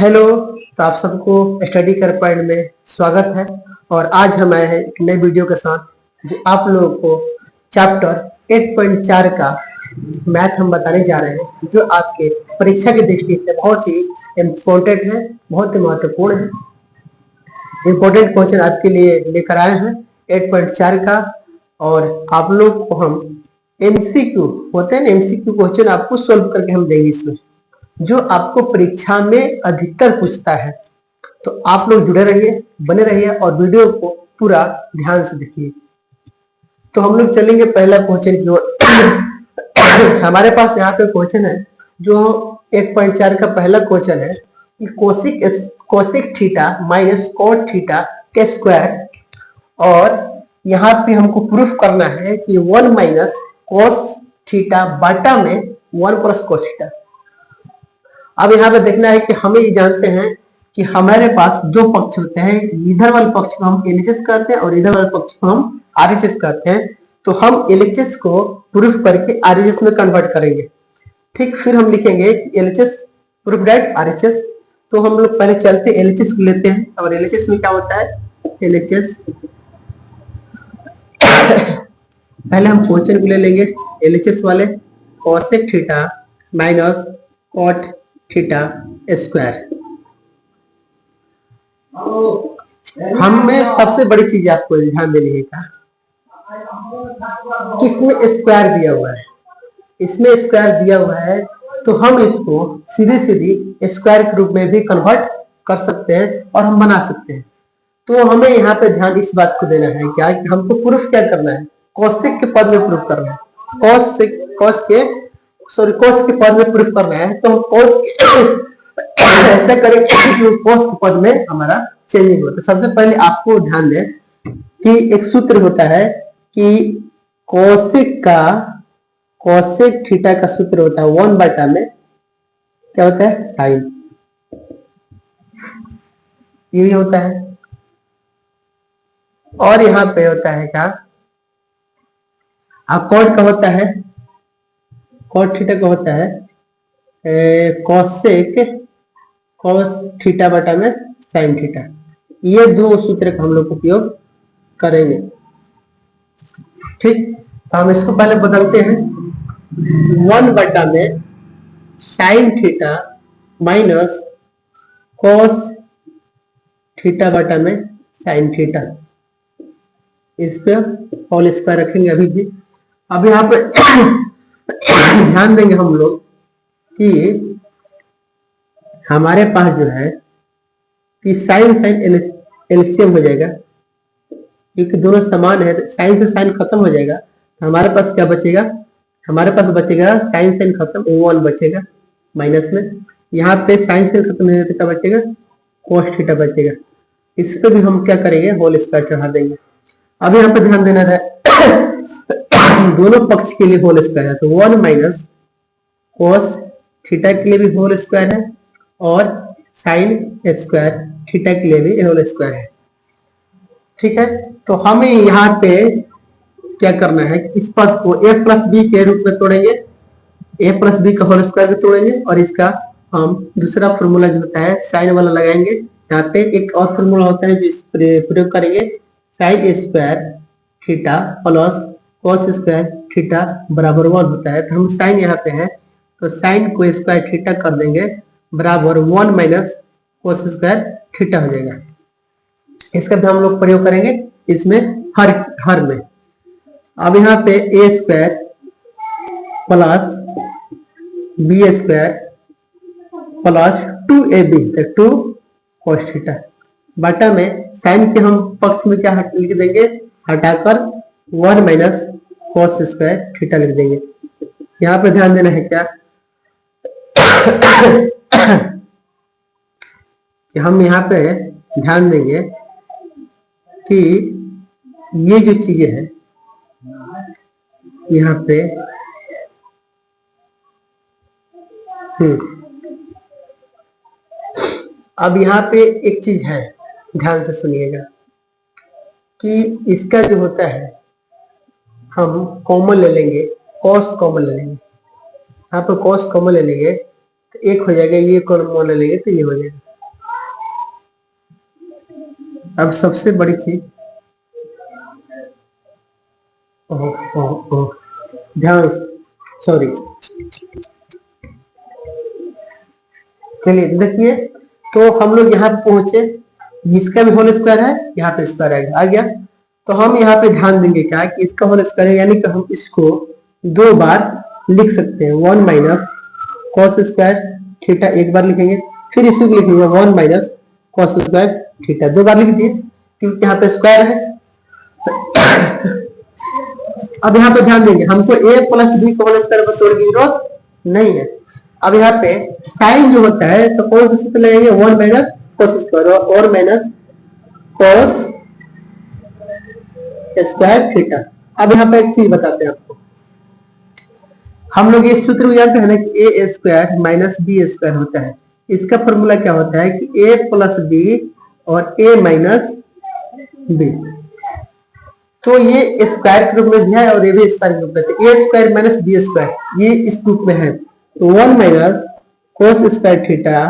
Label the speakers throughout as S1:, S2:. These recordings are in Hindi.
S1: हेलो। तो आप सबको स्टडी कर पॉइंट में स्वागत है। और आज हम आए हैं एक नए वीडियो के साथ जो आप लोगों को चैप्टर 8.4 का मैथ हम बताने जा रहे हैं, जो आपके परीक्षा की दृष्टि से बहुत ही इम्पोर्टेंट है, बहुत ही महत्वपूर्ण है। इम्पोर्टेंट क्वेश्चन आपके लिए लेकर आए हैं 8.4 का। और आप लोग को हम एमसीक्यू होते हैं ना, एमसीक्यू क्वेश्चन आपको सोल्व करके हम देंगे इसमें, जो आपको परीक्षा में अधिकतर पूछता है। तो आप लोग जुड़े रहिए, बने रहिए और वीडियो को पूरा ध्यान से देखिए। तो हम लोग चलेंगे पहला क्वेश्चन की ओर। हमारे पास यहाँ पे क्वेश्चन है जो 1.4 का पहला क्वेश्चन है कि cosec theta minus cot theta के स्क्वायर, और यहाँ पे हमको प्रूफ करना है कि 1 माइनस कोस थीटा बाटा में 1 प्लस कोस थीटा। अब यहाँ पे देखना है कि हमें ये जानते हैं कि हमारे पास दो पक्ष होते हैं, इधर वाले पक्ष को हम एलएचएस कहते हैं और इधर वाले पक्ष को हम आरएचएस कहते हैं। तो हम एलएचएस को प्रूफ करके आरएचएस में कन्वर्ट करेंगे। ठीक, फिर हम लिखेंगे एलएचएस प्रूफ दैट आरएचएस। तो हम लोग पहले चलते एलएचएस को लेते हैं। और एलएचएस में क्या होता है, एलएचएस पहले हम क्वेश्चन को ले लेंगे एलएचएस वाले, cosec theta minus cot theta square. हमें सबसे बड़ी चीज आपको ध्यान देनी है क्या, किसमें स्क्वायर दिया हुआ है, इसमें स्क्वायर दिया हुआ है। तो हम इसको सीधी सीधी स्क्वायर के रूप में भी कन्वर्ट कर सकते हैं और हम बना सकते हैं। तो हमें यहाँ पे ध्यान इस बात को देना है क्या कि हमको प्रूफ क्या करना है, कोसेक के पद में प्रूफ करना है, कोस के पद में प्रूफ करना है। तो हम कोस ऐसा करेंगे कि कोस के पद में हमारा चेंजिंग होता है। सबसे पहले आपको ध्यान दें कि एक सूत्र होता है कि कोसेक थीटा का सूत्र होता है 1 बटा में क्या होता है, साइन, ये होता है। और यहाँ पे होता है क्या, कॉट का होता है, कॉट थीटा का होता है कॉस थीटा बटा में साइन थीटा। ये दो सूत्र का हम लोग उपयोग करेंगे। ठीक, तो हम इसको पहले बदलते हैं, 1 बटा में sine theta minus cos theta बटा में साइन थीटा, इस पे होल स्क्वायर रखेंगे अभी भी। अब यहाँ पे ध्यान देंगे हम लोग कि हमारे पास जो है कि साइन एलसीएम हो जाएगा, क्योंकि दोनों समान है। साइन से साइन खत्म हो जाएगा, तो हमारे पास क्या बचेगा, हमारे पास बचेगा साइन खत्म, 1 बचेगा माइनस में। यहाँ पे साइन खत्म नहीं होता, क्या बचेगा, कोस थीटा बचेगा। इस पे भी हम क्या करेंगे, होल स्क्वायर चढ़ा देंगे। अब यहाँ पे ध्यान देना है दोनों पक्ष के लिए होल स्क्वायर है, तो 1 माइनस कोस थीटा के लिए भी होल स्क्वायर है और साइन स्क्वायर थीटा के लिए भी होल स्क्वायर है। ठीक है, तो हमें यहाँ पे क्या करना है, इस पद को a प्लस बी के रूप में तोड़ेंगे, a प्लस बी का होल स्क्वायर भी तोड़ेंगे और इसका हम दूसरा फॉर्मूला जो होता है साइन वाला लगाएंगे। यहाँ पे एक और फॉर्मूला होता है जो इस प्रयोग करेंगे, sine square theta plus cos square theta बराबर 1 होता है। तो हम साइन यहाँ पे है, तो साइन को स्क्वायर थीटा कर देंगे बराबर 1 माइनस कोस स्क्वायर थीटा हो जाएगा। इसका भी हम लोग प्रयोग करेंगे इसमें हर में। अब यहाँ पे A square plus B square plus 2ab 2 cos theta बटा में साइन के हम पक्ष में क्या लिख देंगे, हटाकर 1 माइनस कोस स्क्वायर थीटा लिख देंगे। यहाँ पे ध्यान देना है क्या कि हम यहाँ पे ध्यान देंगे कि ये जो चीजें है यहाँ पे अब यहाँ पे एक चीज है, ध्यान से सुनिएगा कि इसका जो होता है हम कॉमन ले लेंगे, कॉस कॉमन ले लेंगे। यहाँ पे कॉस कॉमन ले लेंगे तो एक हो जाएगा, ये कॉमन ले लेंगे तो ये हो जाएगा। अब सबसे बड़ी चीज, ध्यान, सॉरी, चलिए देखिए, तो हम लोग यहाँ पे पहुंचे, इसका भी होल स्क्वायर है, यहाँ पे स्क्वायर आ गया, तो हम यहाँ पे ध्यान देंगे क्या कि इसका होल स्क्वायर है, यानी कि हम इसको दो बार लिख सकते हैं। 1 माइनस कॉस स्क्वायर थीटा एक बार लिखेंगे, फिर इसी को लिखेंगे 1 माइनस कॉस स्क्वायर थीटा, दो बार लिख दिए क्योंकि यहाँ पे स्क्वायर है। अब यहाँ पे ध्यान देंगे, हमको a प्लस बी को होल स्क्वायर पर तोड़ की जरूरत नहीं है। अब यहाँ पे साइन जो होता है तो कौन सा सूत्र लगेंगे, 1 माइनस कॉस स्क्वायर और माइनस कॉस स्क्वायर थीटा। अब यहाँ पे एक चीज बताते हैं आपको, हम लोग ये सूत्र जानते हैं ना कि ए स्क्वायर माइनस बी स्क्वायर होता है। इसका फॉर्मूला क्या होता है कि ए प्लस बी और ए माइनस बी, तो ये स्क्वायर के रूप में भी है और ये भी स्क्वायर के रूप में है। ए स्क्वायर माइनस बी स्क्वायर ये इस रूप में है, तो 1 माइनस कोस स्क्वायर थीटा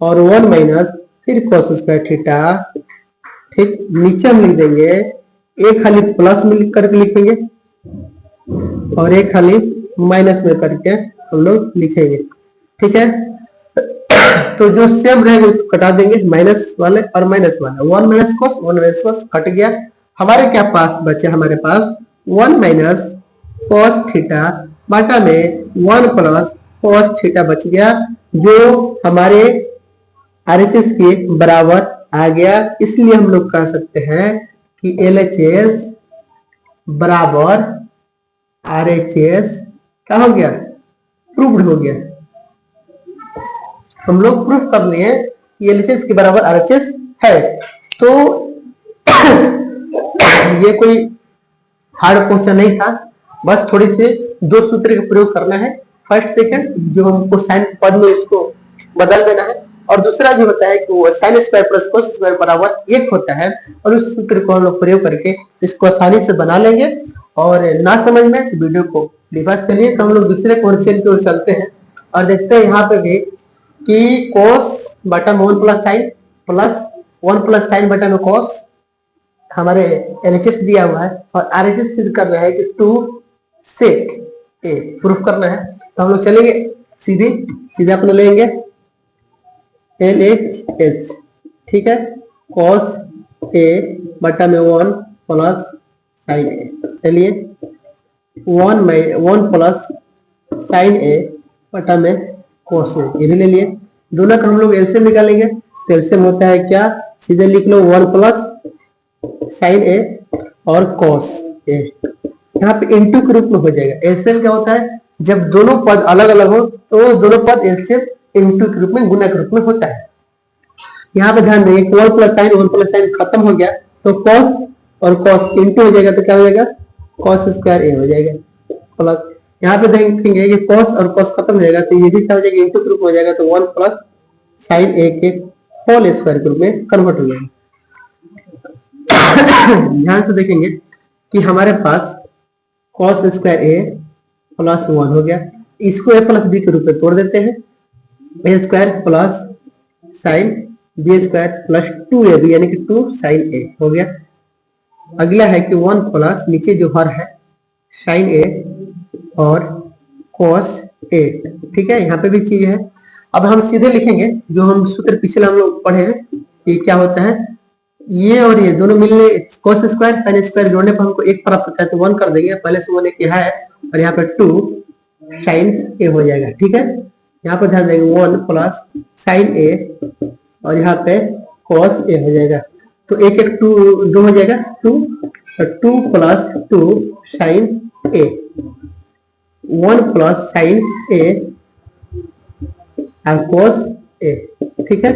S1: और 1 माइनस फिर कोस स्क्वायर थीटा। ठीक, नीचे हम लिख देंगे, एक खाली प्लस में लिख करके लिखेंगे और एक खाली माइनस में करके हम लोग लिखेंगे। ठीक है, तो जो सेम रहेगा उसको कटा देंगे, माइनस वाले और माइनस वाले, 1 minus cos 1 minus cos cut गया। हमारे क्या पास बचे, हमारे पास 1 माइनस कोस थीटा बाटा में 1 प्लस कोस थीटा बच गया, जो हमारे आरएचएस के बराबर आ गया। इसलिए हम लोग कह सकते हैं कि एलएचएस बराबर आरएचएस क्या हो गया, प्रूव्ड हो गया। हम लोग प्रूफ कर लिए कि एलएचएस के बराबर आरएचएस है। तो ये कोई हार्ड क्वेश्चन नहीं था, बस थोड़ी से दो सूत्र का प्रयोग करना है। फर्स्ट सेकंड जो हमको साइन पद में इसको बदल देना है, और दूसरा जो होता है कि वो sine square plus cos square बराबर 1 होता है, और उस सूत्र को हम लोग प्रयोग करके इसको आसानी से बना लेंगे। और ना समझ में तो वीडियो को रिवर्स करिए। तो हम लोग दूसरे क्वेश्चन की ओर चलते हैं और देखते हैं यहाँ पे भी कि कोस बटा में 1 plus sign plus 1 plus sign बटा में कोस हमारे एलएचएस दिया हुआ है, और आरएचएस सिद्ध कर रहा है कि 2 सेक ए प्रूफ करना है। तो हम लोग चलेंगे सीधे अपने लेंगे LHS। ठीक है, कॉस ए बटा में 1 प्लस साइन ए, चलिए 1 प्लस साइन ए बटा में कॉस ए, ये भी ले लिए। दोनों का हम लोग एलसीएम निकालेंगे, तो एलसीएम होता है क्या, सीधे लिख लो 1 प्लस साइन ए और कॉस ए, यहाँ पे इनटू के रूप में हो जाएगा। एलसीएम क्या होता है, जब दोनों पद अलग अलग हो तो दोनों पद एलसीएम इनटू के रूप में, गुना के रूप में होता है। यहाँ पे ध्यान देंगे 1 प्लस साइन खत्म हो गया, तो कॉस और कॉस इनटू हो जाएगा, तो क्या हो जाएगा, कॉस स्क्वायर ए हो जाएगा। प्लस यहाँ पे देखेंगे कि कॉस और कॉस खत्म हो जाएगा, तो ये भी क्या हो जाएगा, इनटू के रूप में हो जाएगा, तो 1 प्लस साइन ए के होल स्क्वायर के रूप में कन्वर्ट हो जाएगा। ध्यान से देखेंगे कि हमारे पास कॉस स्क्वायर ए प्लस 1 हो गया, इसको ए प्लस बी के रूप में तोड़ देते हैं, A square plus sine B square plus 2ab यानी कि 2 साइन ए हो गया। अगला है कि 1 प्लस नीचे जो हर है साइन ए और कॉस ए। ठीक है, यहाँ पे भी चीज है। अब हम सीधे लिखेंगे जो हम सूत्र पिछले हम लोग पढ़े हैं, ये क्या होता है, ये और ये दोनों मिलने कॉस स्क्वायर साइन स्क्वायर जोड़ने पर हमको 1 प्राप्त होता है, तो 1 कर देंगे, पहले से 1 एक है और यहाँ पे 2 साइन ए हो जाएगा। ठीक है, यहाँ पे ध्यान देंगे 1 प्लस साइन ए और यहाँ पे कॉस ए हो जाएगा, तो एक 2 हो जाएगा, 2 प्लस 2 साइन ए, 1 प्लस साइन ए और कॉस ए। ठीक है,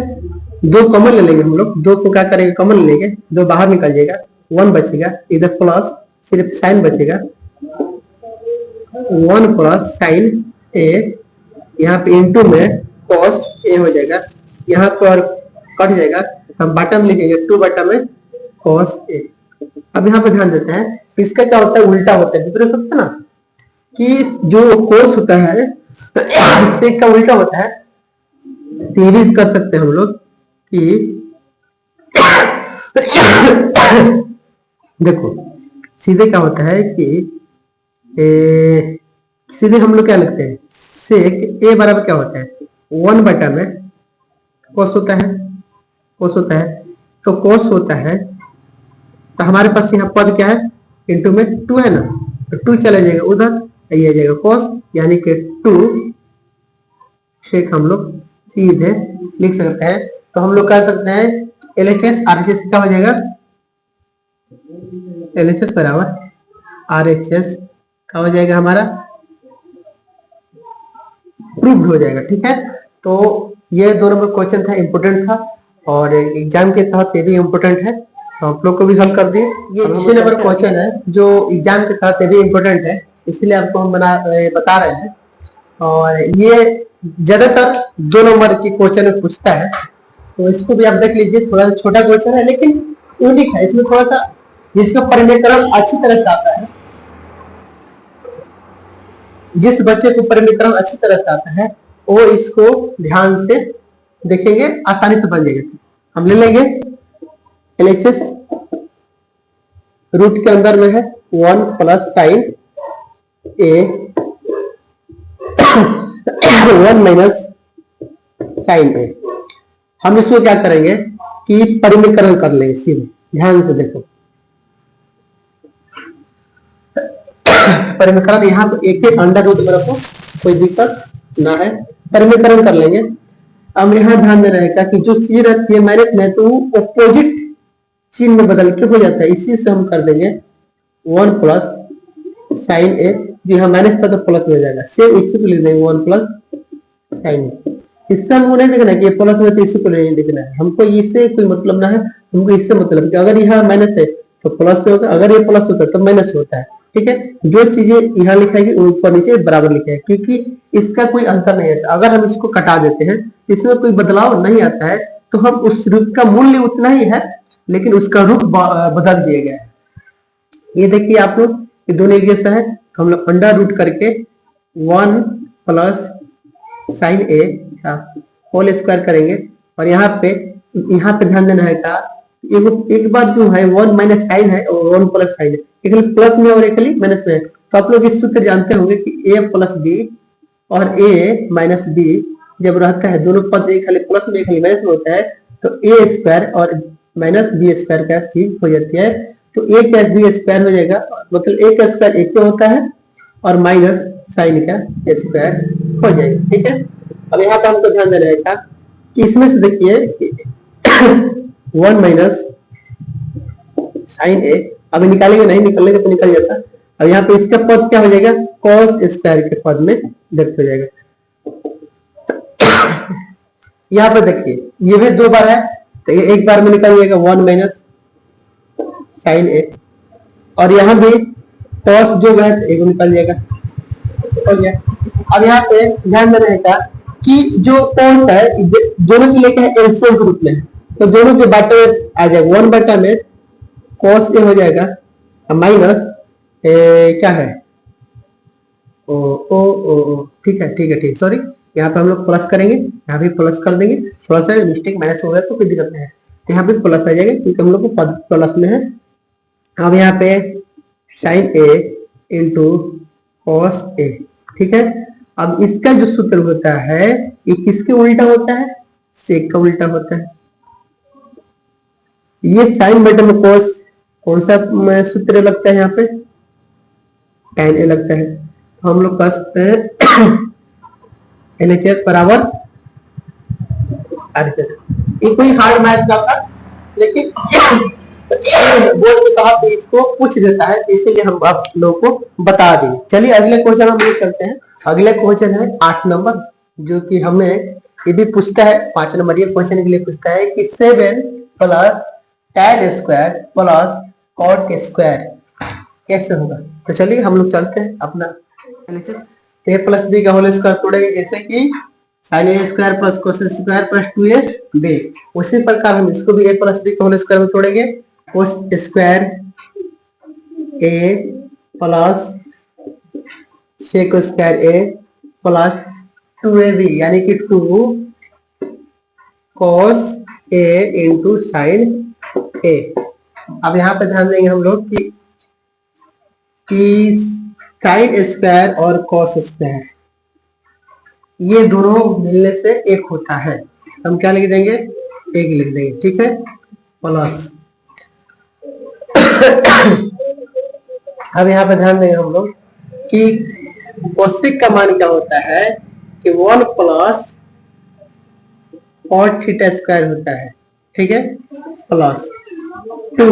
S1: 2 कॉमन ले लेंगे हम लोग, 2 को क्या करेंगे, कॉमन ले लेंगे, 2 बाहर निकल जाएगा, 1 बचेगा, इधर प्लस सिर्फ साइन बचेगा, 1 प्लस साइन ए, यहाँ पे इनटू में कॉस ए हो जाएगा, यहाँ पर कट जाएगा, हम बाटा में लिखेंगे 2 बाटा में कॉस ए। अब यहाँ पे ध्यान देते हैं, इसका क्या होता है, उल्टा होता है, विपरीत होता है ना, कि जो कोस होता है सेक का उल्टा होता है। सीरीज कर सकते हैं हम लोग कि देखो सीधे क्या होता है कि सीधे हम लोग क्या लिखते हैं, सेक ए बराबर क्या होता है, 1 बटा में कोस होता है, कोस होता है, तो कोस होता है, तो हमारे पास यहाँ पद क्या है, इंटू में 2 है ना, तो 2 चला जाएगा उधर, ये आ जाएगा कोस, यानी कि 2 शेक हम लोग सीधे लिख सकते हैं। तो हम लोग कह सकते हैं LHS RHS क्या हो जाएगा, LHS बराबर RHS क्या हो जाएगा हमारा, प्रूव्ड हो जाएगा। ठीक है, तो ये दोनों में क्वेश्चन था, इंपोर्टेंट था, और एग्जाम के तहत ये भी इंपोर्टेंट है, तो आप लोग को भी हल कर दिए। ये 6 नंबर क्वेश्चन है जो एग्जाम के तहत ये भी इंपोर्टेंट है, इसलिए आपको हम बता रहे हैं। और ये ज्यादातर 2 नंबर की क्वेश्चन में पूछता है, तो इसको भी आप देख लीजिए, थोड़ा छोटा क्वेश्चन है लेकिन यूनिक है, इसमें थोड़ा सा जिसका परिमीकरण अच्छी तरह से आता है, जिस बच्चे को परिमीकरण अच्छी तरह से आता है वो इसको ध्यान से देखेंगे, आसानी से बन जाएगा। हम ले लेंगे LHS, रूट के अंदर में है 1 प्लस साइन ए 1 माइनस साइन ए। हम इसको क्या करेंगे कि परिमीकरण कर लेंगे सीधे, ध्यान से देखो। परिमीकरण यहाँ पे एक अंडर रूट में रखो, कोई दिक्कत ना है, परिमीकरण कर लेंगे। अब यहाँ ध्यान देना है कि जो चीज रहती है माइनस में, तो ऑपोजिट चिन्ह में बदल के हो जाता है, इसी से हम कर देंगे 1 प्लस साइन ए, जो यहाँ माइनस का तो प्लस हो जाएगा, सेम इसी को लिख देंगे 1 प्लस साइन ए। इससे हमको नहीं देखना कि ये प्लस में, तो इसी को नहीं देखना है, हमको इससे कोई मतलब ना है, हमको इससे मतलब कि अगर यहाँ माइनस है तो प्लस से होगा, अगर ये प्लस होता है तो माइनस होता है। ठीक है, जो चीजें यहाँ लिखाएगी ऊपर नीचे बराबर लिखेगा, क्योंकि इसका कोई अंतर नहीं आता। अगर हम इसको कटा देते हैं इसमें कोई बदलाव नहीं आता है, तो हम उस रूप का मूल्य उतना ही है, लेकिन उसका रूप बदल दिया गया है। ये देखिए आप लोग, ये दोनों एक जैसा है, तो हम लोग अंडर रूट करके 1 प्लस साइन ए होल स्क्वायर करेंगे, और यहाँ पे ध्यान देना है का एक बार जो है 1 माइनस साइन है और 1 प्लस साइन है, एक प्लस में और एक माइनस में है। तो आप लोग इस सूत्र जानते होंगे कि a प्लस बी और a माइनस बी जब रहता है, दोनों पद एक खाली प्लस में एक खाली माइनस में होता है, तो a स्क्वायर और माइनस बी स्क्वायर का चीज हो जाती है, तो a प्लस बी स्क्वायर हो जाएगा, मतलब a का स्क्वायर एक होता है और माइनस साइन का स्क्वायर हो जाएगा। ठीक है, अब यहाँ पर हमको ध्यान देना है कि इसमें से देखिए 1 माइनस साइन ए, अभी निकालेंगे नहीं, निकलेंगे तो निकल जाता। अब यहाँ पे इसका पद क्या हो जाएगा, कॉस स्क्वायर के पद में व्यक्त हो जाएगा। यहाँ पे देखिए ये भी 2 बार है, तो ये एक बार में निकल जाएगा 1 माइनस साइन ए, और यहाँ भी कॉस जो है एक निकल जाएगा, हो गया। अब यहाँ पे ध्यान देना है कि जो कॉस है दोनों के लेके एलसीएम के रूप में, तो दोनों के बाटे आ जाएगा 1 बटा में कॉस ए हो जाएगा माइनस क्या है ओ ओ ओ, ठीक है ठीक है ठीक, सॉरी, यहाँ पे हम लोग प्लस करेंगे, यहाँ भी प्लस कर देंगे, थोड़ा सा मिस्टेक माइनस हो गया तो कोई दिक्कत नहीं है, यहाँ भी प्लस आ जाएगा क्योंकि हम लोग को पद प्लस में है। अब यहाँ पे sign A into cos A, ठीक है। अब इसका जो सूत्र होता है ये किसके उल्टा होता है, सेक का उल्टा होता है। ये साइन बटे में कॉस कौन सा सूत्र लगता है, यहाँ पे tan ए लगता है, तो हम लोग कह सकते हैं LHS बराबर RHS। ये कोई हार्ड मैथ का था, लेकिन बोर्ड के तहत इसको पूछ देता है, इसीलिए हम आप लोगों को बता दें। चलिए अगले क्वेश्चन हम लोग करते हैं। अगले क्वेश्चन है 8 नंबर, जो कि हमें ये भी पूछता है 5 नंबर ये क्वेश्चन के लिए पूछता है कि 7 plus tan square plus cot square कैसे होगा। तो चलिए हम लोग चलते हैं अपना a प्लस बी का होल स्क्वायर तोड़ेंगे, जैसे कि sine A square plus cos square plus 2ab। उसी प्रकार हम इसको भी a प्लस बी का होल स्क्वायर में तोड़ेंगे, cos square a plus sec square a plus 2ab, यानी कि 2 cos a into sine a। अब यहाँ पे ध्यान देंगे हम लोग कि साइन स्क्वायर और कॉस स्क्वायर ये दोनों मिलने से एक होता है। हम क्या लिख देंगे, एक लिख देंगे, ठीक है, प्लस। अब यहाँ पे ध्यान देंगे हम लोग कि कोसेक का मान क्या होता है कि 1 प्लस कॉट थीटा स्क्वायर होता है, ठीक है, प्लस 2।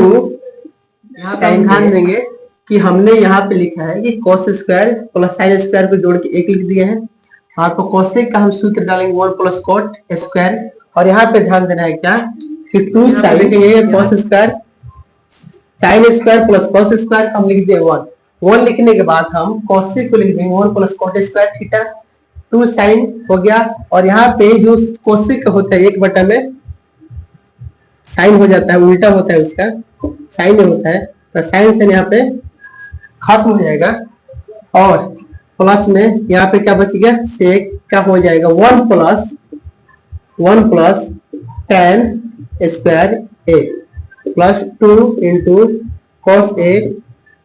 S1: यहाँ पे ध्यान देंगे कि हमने यहाँ पे लिखा है कि cos square plus sine square को जोड़ के एक लिख दिया है। आपको कोसेक का हम सूत्र डालेंगे 1 प्लस कॉट स्क्वायर, और यहाँ पे ध्यान देना है क्या कि 2 साइन लिखेंगे cos square, sine square plus cos square हम लिख देंगे 1 लिखने के बाद हम कोसेक को लिख देंगे 1 plus cot square theta, 2 sine हो गया। और यहाँ पे जो कोसेक होता है 1 में साइन हो जाता है, उल्टा होता है उसका, साइन होता है, तो साइन से यहाँ पे खत्म हो जाएगा, और प्लस में यहाँ पे क्या बच गया, सेक क्या हो जाएगा 1 plus tan square a plus 2 into cos a।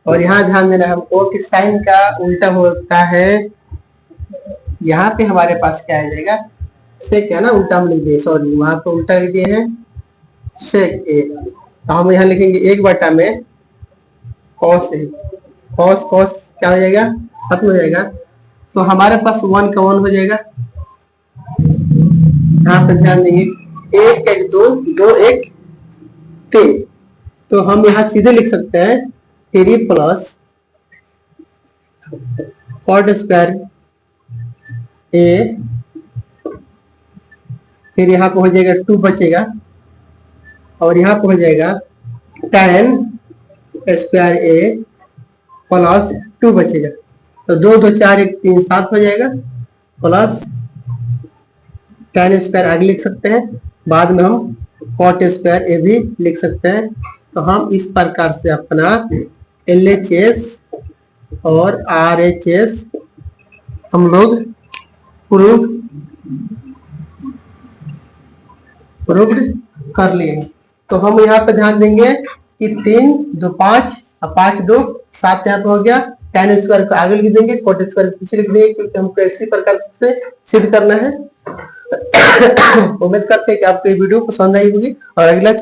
S1: और यहाँ ध्यान देना है हमको कि साइन का उल्टा होता है, यहाँ पे हमारे पास क्या आ जाएगा, सेक है ना, उल्टा हम लिख दिए, सॉरी वहां पे उल्टा लिख दिए हैं सेक a, तो हम यहाँ लिखेंगे 1 में कॉस a, कॉस कॉस क्या हो जाएगा, खत्म हो जाएगा, तो हमारे पास 1 का 1 हो जाएगा। यहाँ पे ध्यान देंगे 1 1 2 2 1 3, तो हम यहाँ सीधे लिख सकते हैं 3 प्लस कॉट स्क्वायर a, फिर यहाँ पे हो जाएगा 2 बचेगा, और यहाँ पे हो जाएगा tan स्क्वायर a प्लस 2 बचेगा, तो 2 2 4 1 3 7 हो जाएगा, प्लस tan स्क्वायर आगे लिख सकते हैं, बाद में हम कॉट स्क्वायर ए भी लिख सकते हैं। तो हम इस प्रकार से अपना LHS और RHS हम लोग प्रूव्ड कर लिए। तो हम यहाँ पे ध्यान देंगे कि 3 2 5 और 5 2 7 यहाँ पे हो गया, tan स्क्वायर को आगे लिख देंगे, कॉट स्क्वायर पीछे लिख देंगे, क्योंकि हमको इसी प्रकार से सिद्ध करना है। उम्मीद करते हैं कि आपको ये वीडियो पसंद आई होगी, और अगला